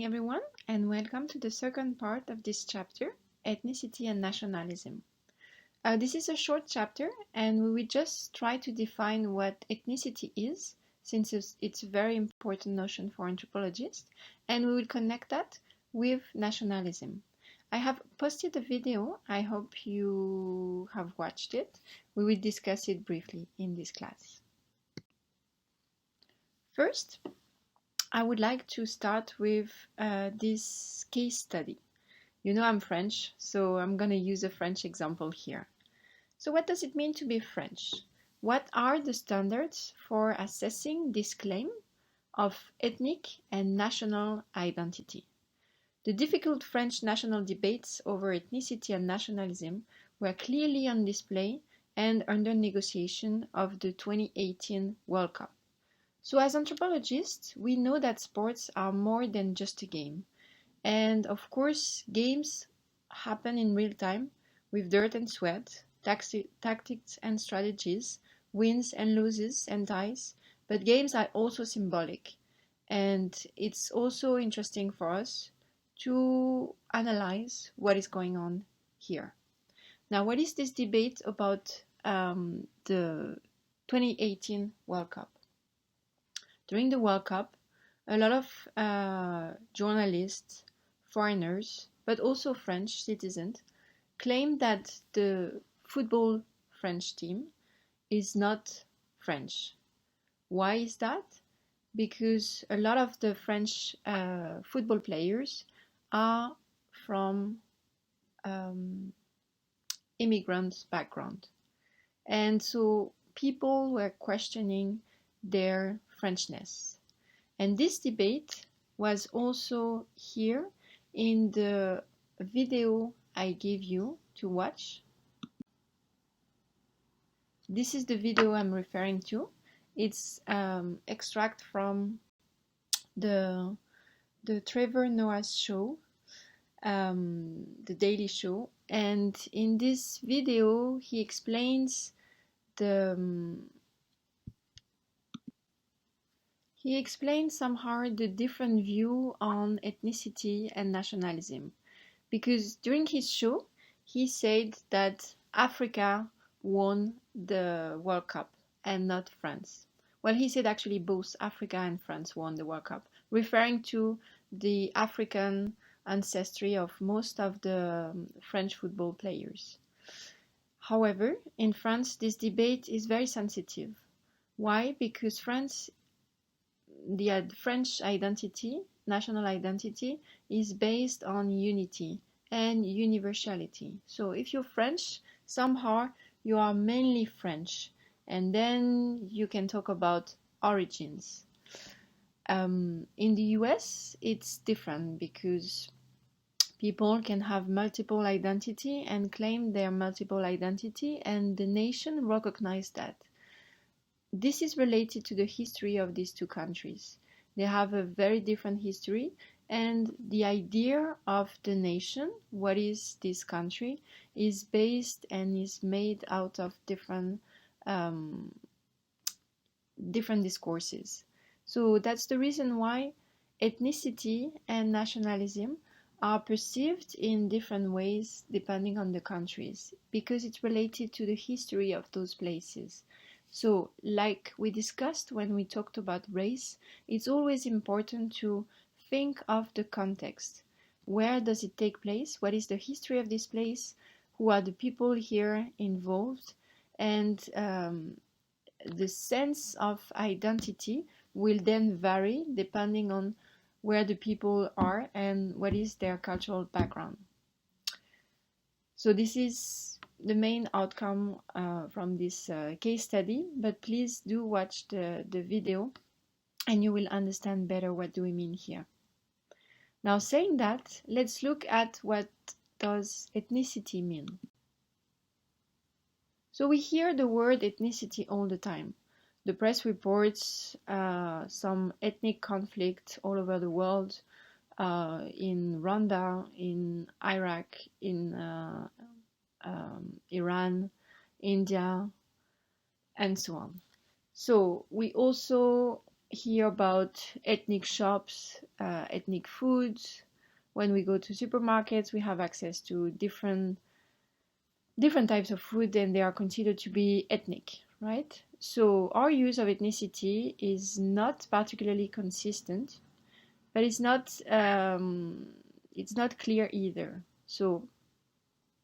morning, everyone, and welcome to the second part of this chapter, Ethnicity and Nationalism. This is a short chapter, and we will just try to define what ethnicity is, since it's a very important notion for anthropologists, and we will connect that with nationalism. I have posted a video. I hope you have watched it. We will discuss it briefly in this class. First, I would like to start with this case study. You know I'm French, so I'm going to use a French example here. So what does it mean to be French? What are the standards for assessing this claim of ethnic and national identity? The difficult French national debates over ethnicity and nationalism were clearly on display and under negotiation of the 2018 World Cup. So as anthropologists, we know that sports are more than just a game. And of course, games happen in real time with dirt and sweat, tactics and strategies, wins and losses and ties. But games are also symbolic. And it's also interesting for us to analyze what is going on here. Now, what is this debate about the 2018 World Cup? During the World Cup, a lot of journalists, foreigners, but also French citizens, claim that the football French team is not French. Why is that? Because a lot of the French football players are from immigrant background. And so people were questioning their Frenchness. And this debate was also here in the video I gave you to watch. This is the video I'm referring to. It's extract from the Trevor Noah's show, the Daily Show. And in this video, he explains somehow the different view on ethnicity and nationalism. Because during his show, he said that Africa won the World Cup and not France. Well, he said actually both Africa and France won the World Cup, referring to the African ancestry of most of the French football players. However, in France, this debate is very sensitive. Why? Because the French identity, national identity, is based on unity and universality. So if you're French, somehow you are mainly French, and then you can talk about origins. In the US, it's different because people can have multiple identity and claim their multiple identity, and the nation recognizes that. This is related to the history of these two countries. They have a very different history, and the idea of the nation, what is this country, is based and is made out of different discourses. So that's the reason why ethnicity and nationalism are perceived in different ways depending on the countries, because it's related to the history of those places. So, like we discussed when we talked about race, it's always important to think of the context. Where does it take place? What is the history of this place? Who are the people here involved? And the sense of identity will then vary depending on where the people are and what is their cultural background. So this is the main outcome from this case study, but please do watch the video and you will understand better what do we mean here. Now, saying that, let's look at what does ethnicity mean. So we hear the word ethnicity all the time. The press reports some ethnic conflict all over the world, in Rwanda, in Iraq, in Iran, India, and so on. So we also hear about ethnic shops, ethnic foods. When we go to supermarkets, we have access to different types of food, and they are considered to be ethnic, right? So our use of ethnicity is not particularly consistent, but it's not clear either. So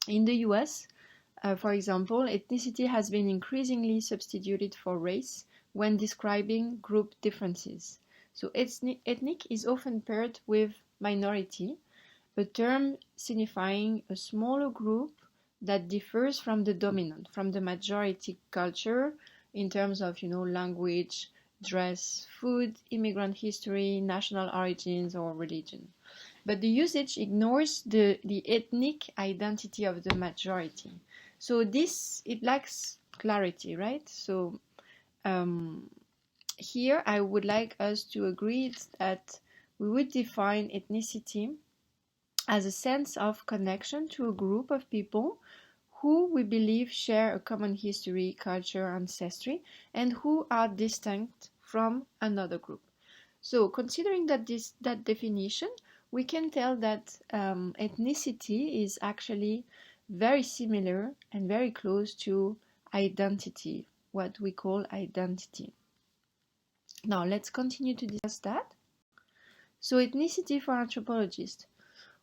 in the US, for example, ethnicity has been increasingly substituted for race when describing group differences. So ethnic is often paired with minority, a term signifying a smaller group that differs from the dominant, from the majority culture in terms of, language, dress, food, immigrant history, national origins, or religion. But the usage ignores the ethnic identity of the majority. So it lacks clarity, right? So um, here I would like us to agree that we would define ethnicity as a sense of connection to a group of people who we believe share a common history, culture, ancestry, and who are distinct from another group. So, considering that definition, we can tell that ethnicity is actually very similar and very close to identity, what we call identity. Now, let's continue to discuss that. So, ethnicity for anthropologists.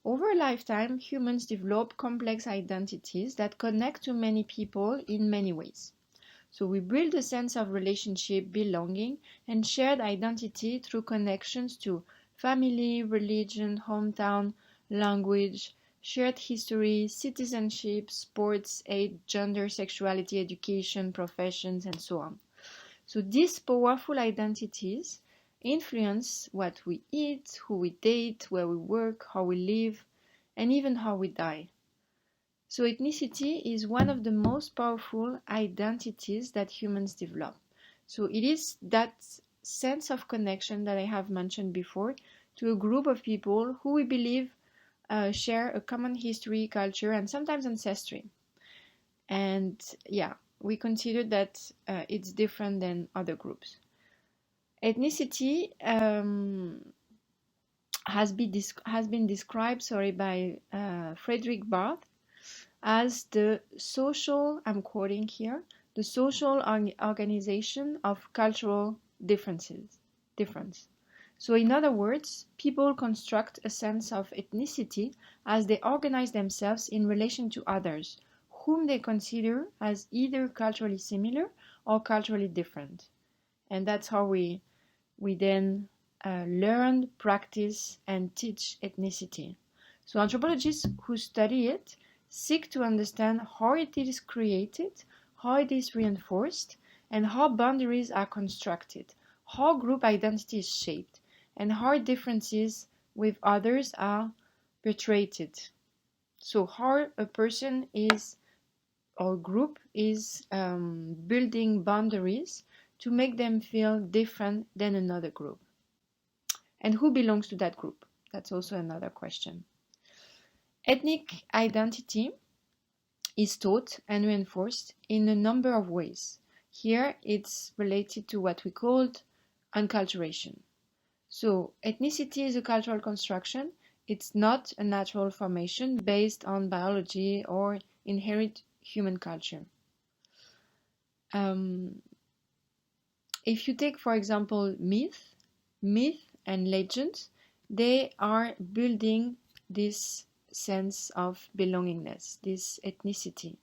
Over a lifetime, humans develop complex identities that connect to many people in many ways. So we build a sense of relationship, belonging, and shared identity through connections to family, religion, hometown, language, shared history, citizenship, sports, age, gender, sexuality, education, professions, and so on. So these powerful identities influence what we eat, who we date, where we work, how we live, and even how we die. So ethnicity is one of the most powerful identities that humans develop. So it is that sense of connection that I have mentioned before to a group of people who we believe share a common history, culture, and sometimes ancestry. And yeah, we consider that it's different than other groups. Ethnicity has been described, by Frederick Barth as the social, I'm quoting here, the social organization of cultural difference. So in other words, people construct a sense of ethnicity as they organize themselves in relation to others, whom they consider as either culturally similar or culturally different. And that's how we then learn, practice, and teach ethnicity. So anthropologists who study it seek to understand how it is created, how it is reinforced, and how boundaries are constructed, how group identity is shaped, and how differences with others are perpetrated. So how a person is or group is building boundaries to make them feel different than another group. And who belongs to that group? That's also another question. Ethnic identity is taught and reinforced in a number of ways. Here it's related to what we called enculturation. So ethnicity is a cultural construction. It's not a natural formation based on biology or inherent human culture. If you take, for example, myth and legend, they are building this sense of belongingness, this ethnicity.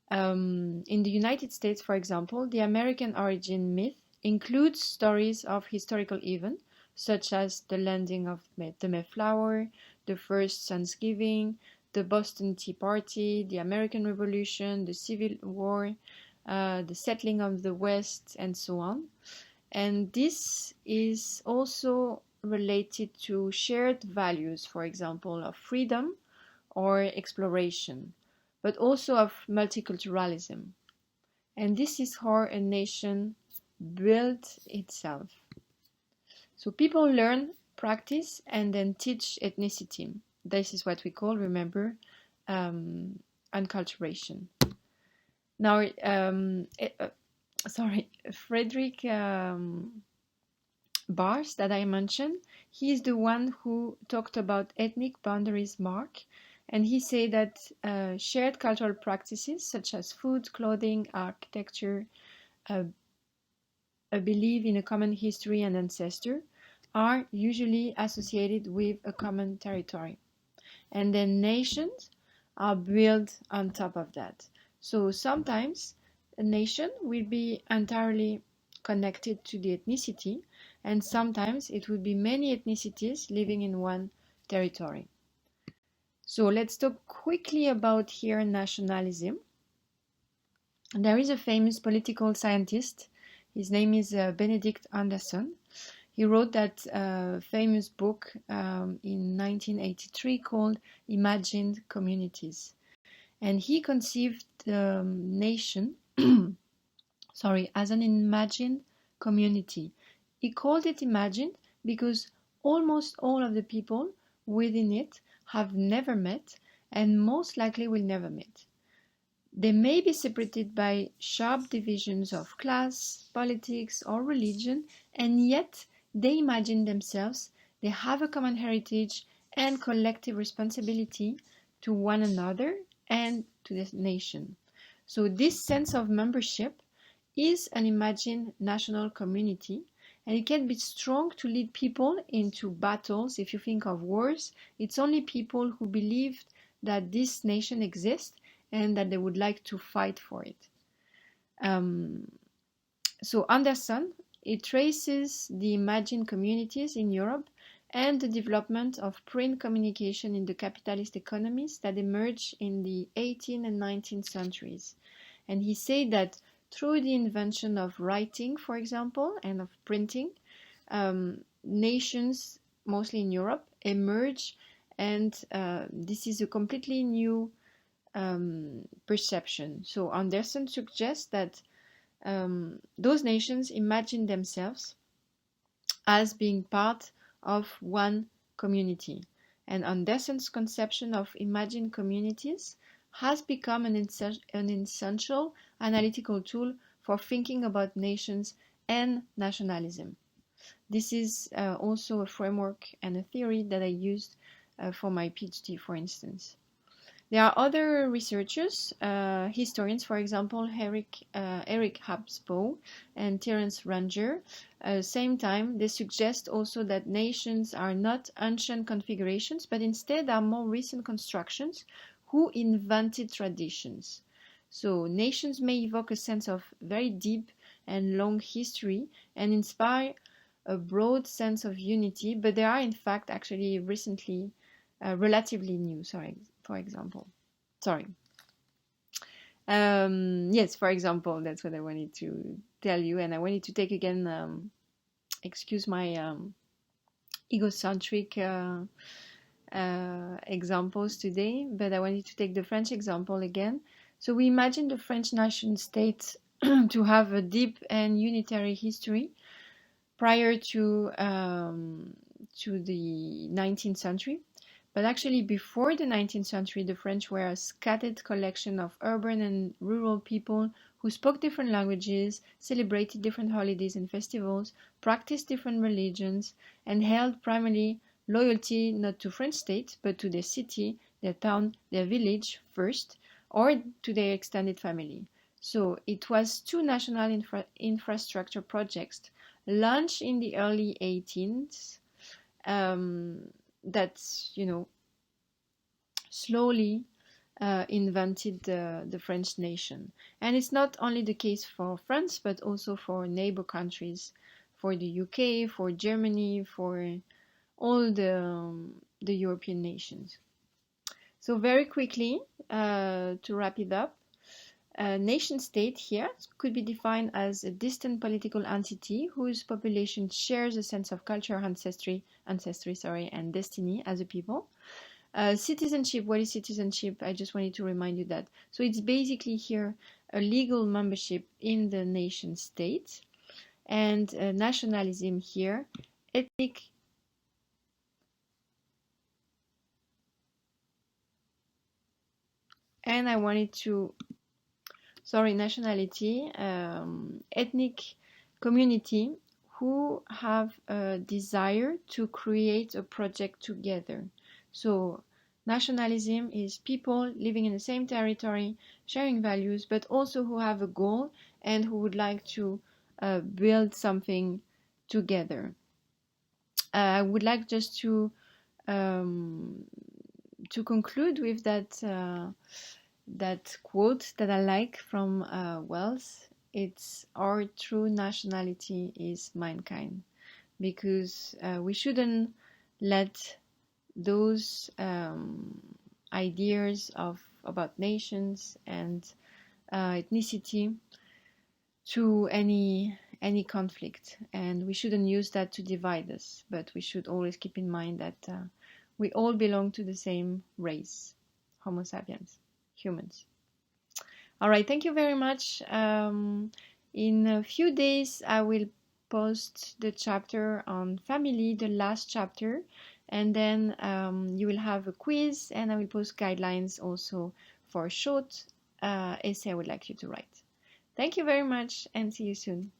In the United States, for example, the American origin myth includes stories of historical events, such as the landing of the Mayflower, the first Thanksgiving, the Boston Tea Party, the American Revolution, the Civil War, the settling of the West, and so on. And this is also related to shared values, for example, of freedom or exploration, but also of multiculturalism. And this is how a nation built itself. So people learn, practice, and then teach ethnicity. This is what we call, remember, enculturation. Now, Frederick Bars that I mentioned, he is the one who talked about ethnic boundaries mark, and he said that shared cultural practices such as food, clothing, architecture, uh, a belief in a common history and ancestor are usually associated with a common territory. And then nations are built on top of that. So sometimes a nation will be entirely connected to the ethnicity, and sometimes it would be many ethnicities living in one territory. So let's talk quickly about here nationalism. There is a famous political scientist. His name is Benedict Anderson. He wrote that famous book in 1983 called Imagined Communities. And he conceived the nation as an imagined community. He called it imagined because almost all of the people within it have never met and most likely will never meet. They may be separated by sharp divisions of class, politics, or religion, and yet they imagine themselves, they have a common heritage and collective responsibility to one another and to the nation. So, this sense of membership is an imagined national community, and it can be strong to lead people into battles. If you think of wars, it's only people who believe that this nation exists and that they would like to fight for it. So Anderson, it traces the imagined communities in Europe and the development of print communication in the capitalist economies that emerged in the 18th and 19th centuries. And he said that through the invention of writing, for example, and of printing, nations, mostly in Europe, emerge, and this is a completely new perception. So Anderson suggests that those nations imagine themselves as being part of one community. And Anderson's conception of imagined communities has become an essential analytical tool for thinking about nations and nationalism. This is also a framework and a theory that I used for my PhD, for instance. There are other researchers, historians, for example, Eric Hobsbawm and Terence Ranger. At the same time, they suggest also that nations are not ancient configurations, but instead are more recent constructions who invented traditions. So nations may evoke a sense of very deep and long history and inspire a broad sense of unity, but they are in fact actually recently relatively new, for example. Yes, for example, that's what I wanted to tell you. And I wanted to take again, excuse my egocentric examples today, but I wanted to take the French example again. So we imagine the French nation state to have a deep and unitary history prior to the 19th century. But actually, before the 19th century, the French were a scattered collection of urban and rural people who spoke different languages, celebrated different holidays and festivals, practiced different religions, and held primarily loyalty not to French state, but to their city, their town, their village first, or to their extended family. So it was two national infrastructure projects launched in the early 18th that slowly invented the French nation. And it's not only the case for France, but also for neighbor countries, for the UK, for Germany, for all the European nations. So very quickly, to wrap it up, a nation state here could be defined as a distant political entity whose population shares a sense of culture, ancestry, and destiny as a people. Citizenship, what is citizenship? I just wanted to remind you that. So it's basically here a legal membership in the nation state, and nationalism here, ethnic. And I wanted to nationality, ethnic community who have a desire to create a project together. So nationalism is people living in the same territory, sharing values, but also who have a goal and who would like to build something together. I would like just um, to conclude with that quote that I like from Wells. It's our true nationality is mankind, because we shouldn't let those ideas about nations and ethnicity to any conflict, and we shouldn't use that to divide us, but we should always keep in mind that we all belong to the same race, Homo sapiens, humans. All right, thank you very much. In a few days I will post the chapter on family, the last chapter, and then you will have a quiz, and I will post guidelines also for a short essay I would like you to write. Thank you very much, and see you soon.